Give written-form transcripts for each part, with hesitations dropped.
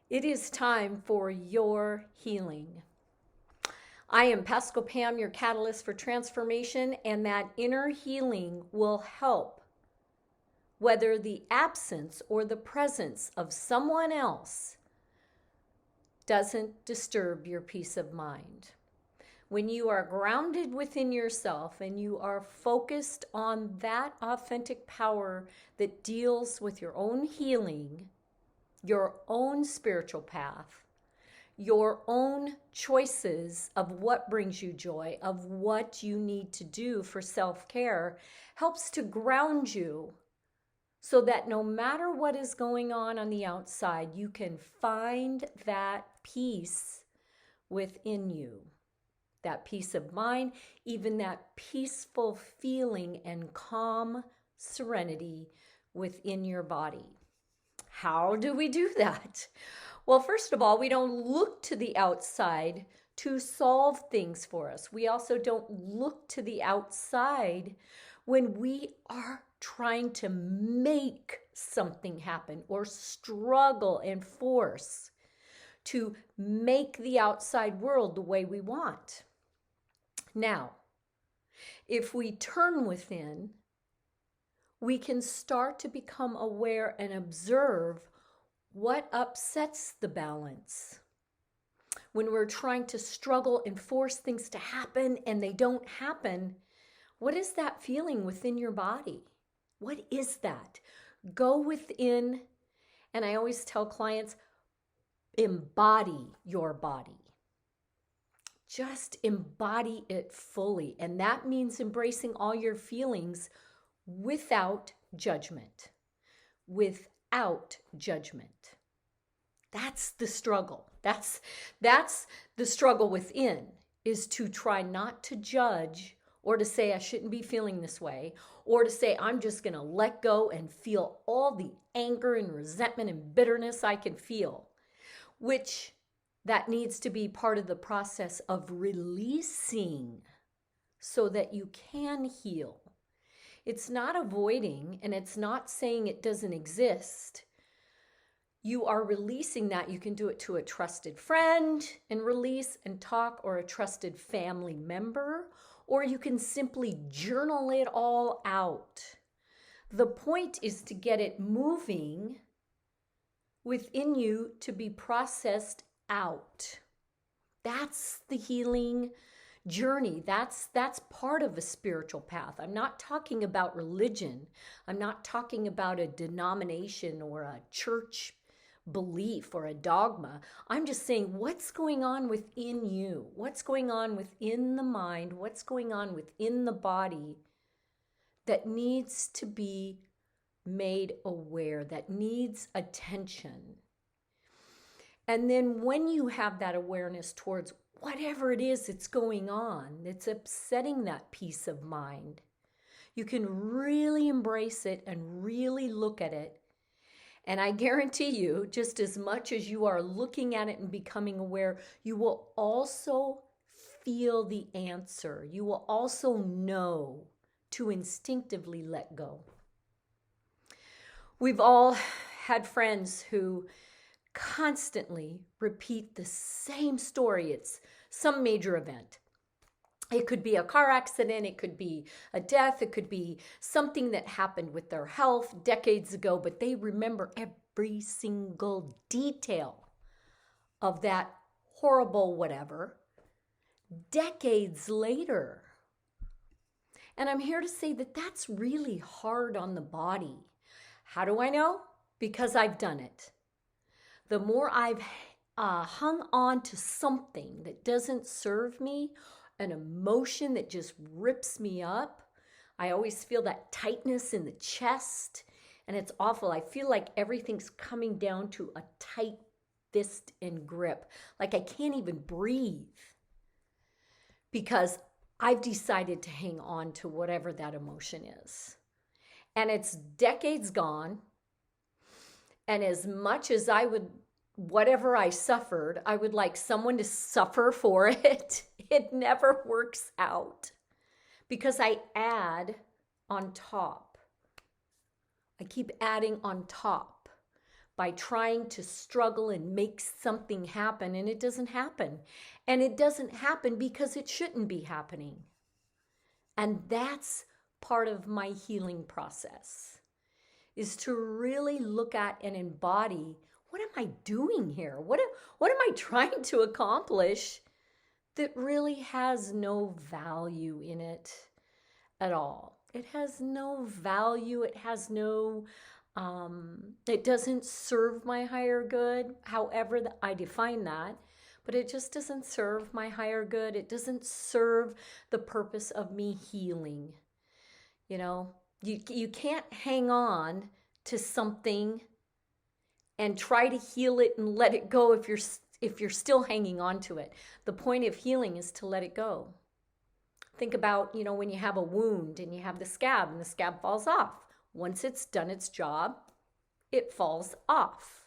It is time for your healing. I am Pascal Pam, your catalyst for transformation, and that inner healing will help whether the absence or the presence of someone else doesn't disturb your peace of mind. When you are grounded within yourself and you are focused on that authentic power that deals with your own healing, your own spiritual path, your own choices of what brings you joy, of what you need to do for self-care, helps to ground you so that no matter what is going on the outside, you can find that peace within you. That peace of mind, even that peaceful feeling and calm serenity within your body. How do we do that? Well, first of all, we don't look to the outside to solve things for us. We also don't look to the outside when we are trying to make something happen or struggle and force to make the outside world the way we want. Now, if we turn within, we can start to become aware and observe what upsets the balance. When we're trying to struggle and force things to happen and they don't happen, what is that feeling within your body? What is that? Go within, and I always tell clients, embody your body. Just embody it fully. And that means embracing all your feelings without judgment. Without judgment. That's the struggle. That's the struggle within, is to try not to judge or to say I shouldn't be feeling this way, or to say I'm just going to let go and feel all the anger and resentment and bitterness I can feel, which that needs to be part of the process of releasing so that you can heal. It's not avoiding, and it's not saying it doesn't exist. You are releasing that. You can do it to a trusted friend and release and talk, or a trusted family member, or you can simply journal it all out. The point is to get it moving within you to be processed out. That's the healing journey. That's part of a spiritual path. I'm not talking about religion. I'm not talking about a denomination or a church belief or a dogma. I'm just saying what's going on within you, what's going on within the mind, what's going on within the body that needs to be made aware, that needs attention. And then when you have that awareness towards whatever it is that's going on, that's upsetting that peace of mind, you can really embrace it and really look at it. And I guarantee you, just as much as you are looking at it and becoming aware, you will also feel the answer. You will also know to instinctively let go. We've all had friends who constantly repeat the same story. It's some major event. It could be a car accident, it could be a death, it could be something that happened with their health decades ago, but they remember every single detail of that horrible whatever decades later. And I'm here to say that that's really hard on the body. How do I know? Because I've done it. The more I've hung on to something that doesn't serve me, an emotion that just rips me up, I always feel that tightness in the chest, and it's awful. I feel like everything's coming down to a tight fist and grip, like I can't even breathe, because I've decided to hang on to whatever that emotion is. And it's decades gone. And as much as I would, whatever I suffered, I would like someone to suffer for it. It never works out because I add on top. I keep adding on top. by trying to struggle and make something happen, and it doesn't happen. And it doesn't happen because it shouldn't be happening. And that's part of my healing process, is to really look at and embody, what am I doing here? What am I trying to accomplish that really has no value in it at all? It has no value. It has no, it doesn't serve my higher good, however I define that. But it just doesn't serve my higher good. It doesn't serve the purpose of me healing. You know, you can't hang on to something and try to heal it and let it go if you're still hanging on to it. The point of healing is to let it go. Think about, when you have a wound and you have the scab and the scab falls off. Once it's done its job, it falls off.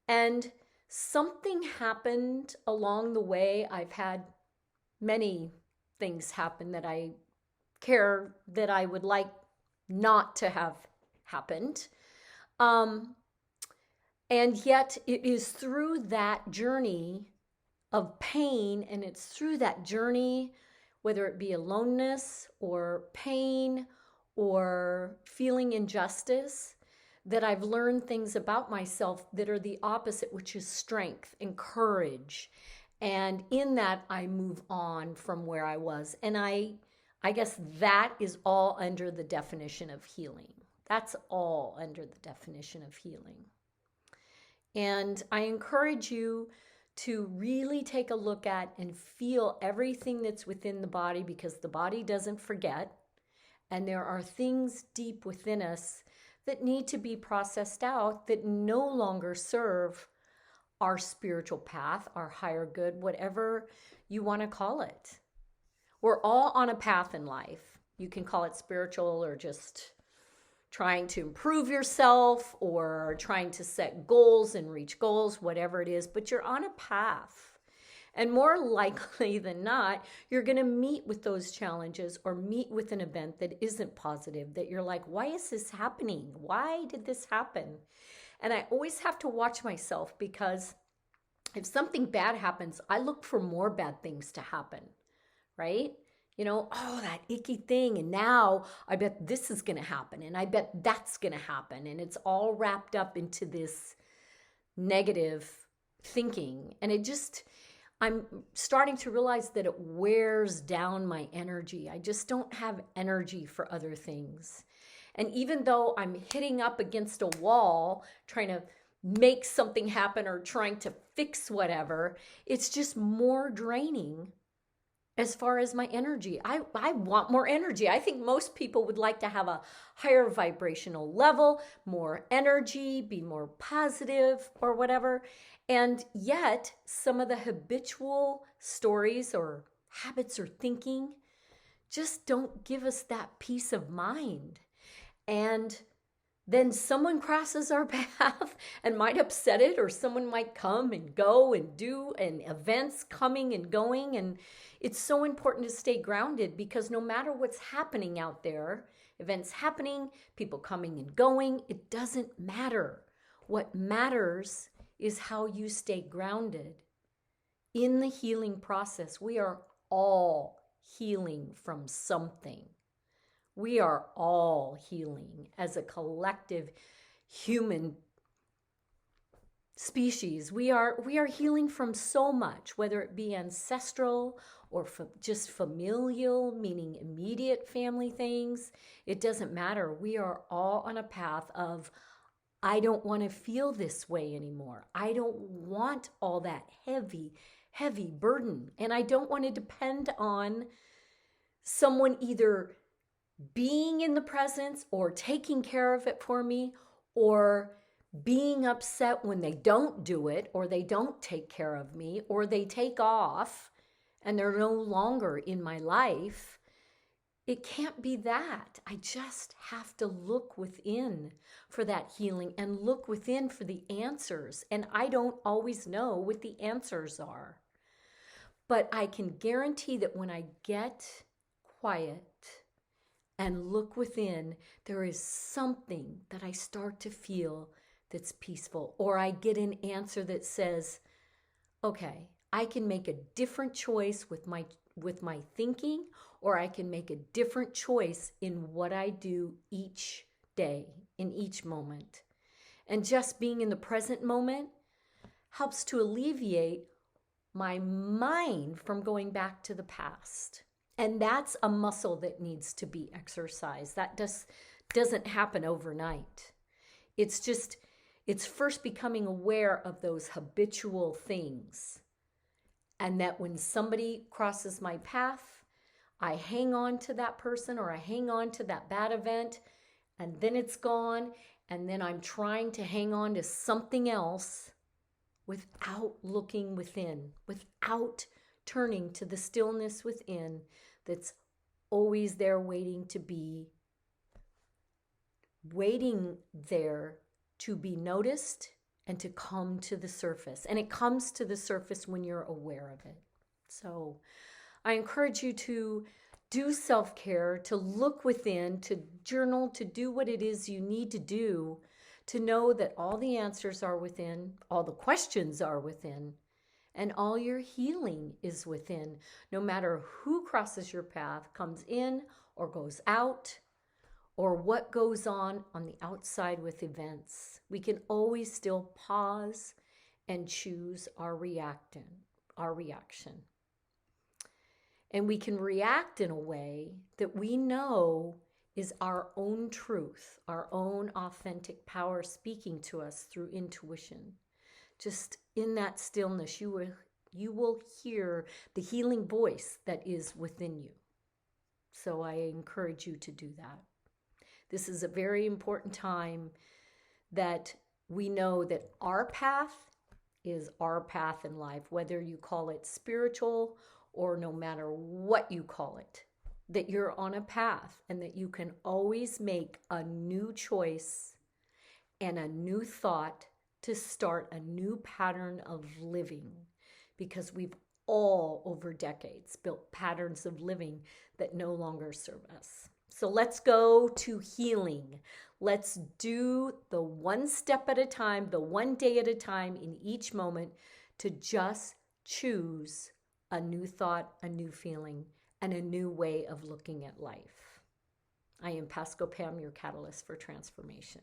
And something happened along the way. I've had many things happen that I care that I would like not to have happened. And yet it is through that journey of pain, and it's through that journey, whether it be aloneness or pain or feeling injustice, that I've learned things about myself that are the opposite, which is strength and courage. And in that, I move on from where I was. And I guess that is all under the definition of healing. That's all under the definition of healing. And I encourage you to really take a look at and feel everything that's within the body, because the body doesn't forget. And there are things deep within us that need to be processed out that no longer serve our spiritual path, our higher good, whatever you want to call it. We're all on a path in life. You can call it spiritual or just trying to improve yourself or trying to set goals and reach goals, whatever it is, but you're on a path. And more likely than not, you're going to meet with those challenges or meet with an event that isn't positive, that you're like, why is this happening? Why did this happen? And I always have to watch myself, because if something bad happens, I look for more bad things to happen, right? Oh, that icky thing. And now I bet this is going to happen. And I bet that's going to happen. And it's all wrapped up into this negative thinking. And I'm starting to realize that it wears down my energy. I just don't have energy for other things. And even though I'm hitting up against a wall, trying to make something happen or trying to fix whatever, it's just more draining as far as my energy. I want more energy. I think most people would like to have a higher vibrational level, more energy, be more positive or whatever. And yet some of the habitual stories or habits or thinking just don't give us that peace of mind. And then someone crosses our path and might upset it, or someone might come and go and do, and events coming and going. And it's so important to stay grounded, because no matter what's happening out there, events happening, people coming and going, it doesn't matter. What matters is how you stay grounded in the healing process. We are all healing from something. We are all healing as a collective human species. We are healing from so much, whether it be ancestral or just familial, meaning immediate family things. It doesn't matter. We are all on a path of, I don't want to feel this way anymore. I don't want all that heavy burden. And I don't want to depend on someone either being in the presence or taking care of it for me, or being upset when they don't do it, or they don't take care of me, or they take off and they're no longer in my life. It can't be that. I just have to look within for that healing and look within for the answers. And I don't always know what the answers are. But I can guarantee that when I get quiet and look within, there is something that I start to feel that's peaceful, or I get an answer that says, okay, I can make a different choice with my thinking, or I can make a different choice in what I do each day, in each moment. And just being in the present moment helps to alleviate my mind from going back to the past. And that's a muscle that needs to be exercised. That doesn't happen overnight. It's first becoming aware of those habitual things. And that when somebody crosses my path, I hang on to that person or I hang on to that bad event, and then it's gone. And then I'm trying to hang on to something else without looking within, without turning to the stillness within that's always there waiting there to be noticed and to come to the surface. And it comes to the surface when you're aware of it. So I encourage you to do self-care, to look within, to journal, to do what it is you need to do, to know that all the answers are within, all the questions are within, and all your healing is within, no matter who crosses your path, comes in or goes out, or what goes on the outside with events. We can always still pause and choose our reaction. And we can react in a way that we know is our own truth, our own authentic power speaking to us through intuition. Just in that stillness, you will hear the healing voice that is within you. So I encourage you to do that. This is a very important time that we know that our path is our path in life, whether you call it spiritual or no matter what you call it, that you're on a path and that you can always make a new choice and a new thought to start a new pattern of living, because we've all over decades built patterns of living that no longer serve us. So let's go to healing. Let's do the one step at a time, the one day at a time in each moment to just choose a new thought, a new feeling, and a new way of looking at life. I am Pasco Pam, your catalyst for transformation.